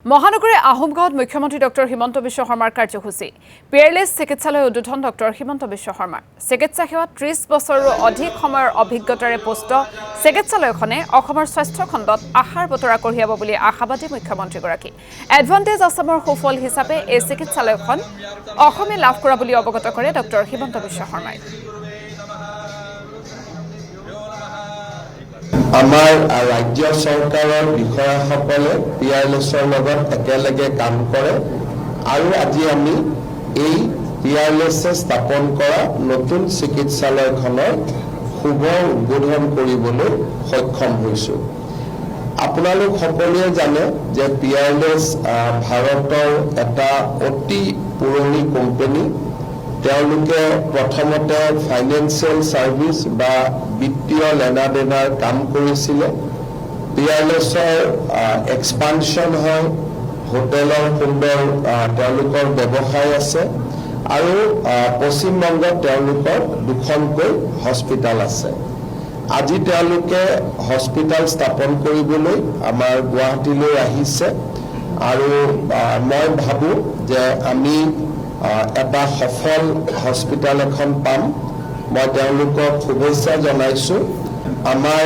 মহানগৰী আহোমগাঁৱত মুখ্যমন্ত্ৰী ডক্টৰ হিমন্ত বিশ্ব শৰ্মাৰ কাৰ্যসূচী পিয়াৰলেছ চিকিৎসালয় উদ্বোধন ডক্টৰ হিমন্ত বিশ্ব শৰ্মাৰ চিকিৎসা সেৱাত 30 বছৰৰো অধিক সময়ৰ অভিজ্ঞতাৰে পুষ্ট চিকিৎসালয়খনে অসমৰ স্বাস্থ্য খণ্ডত আশাৰ বতৰা কঢ়িয়াব বুলি আশাবাদী মুখ্যমন্ত্ৰীগৰাকী এডভান্টেজ আছামৰ সুফল হিচাপে এই চিকিৎসালয়খন অসমে লাভ কৰা বুলি অৱগত কৰে ডক্টৰ হিমন্ত বিশ্ব শৰ্মাই আমাৰ ৰাজ্য চৰকাৰৰ বিষয়াসকলে পিয়াৰলেছৰ লগত একেলগে কাম কৰে আৰু আজি আমি এই পিয়াৰলেছে স্থাপন কৰা নতুন চিকিৎসালয়খনৰ শুভ উদ্বোধন কৰিবলৈ সক্ষম হৈছোঁ আপোনালোক সকলোৱে জানে যে পিয়াৰলেছ ভাৰতৰ এটা অতি পুৰণি কোম্পানী তেওঁলোকে প্ৰথমতে ফাইনেন্সিয়েল সাৰ্ভিস বা বিত্তীয় লেনাদেনাৰ কাম কৰিছিল পিয়াৰলেছৰ এক্সপানশন হয় হোটেলৰ সুন্দৰ তেওঁলোকৰ ব্যৱসায় আছে আৰু পশ্চিম বংগত তেওঁলোকৰ দুখনকৈ হস্পিটাল আছে আজি তেওঁলোকে হস্পিটাল স্থাপন কৰিবলৈ আমাৰ গুৱাহাটীলৈ আহিছে আৰু মই ভাবো যে আমি এটা সফল হস্পিটাল এখন পাম মই তেওঁলোকক শুভেচ্ছা জনাইছো আমাৰ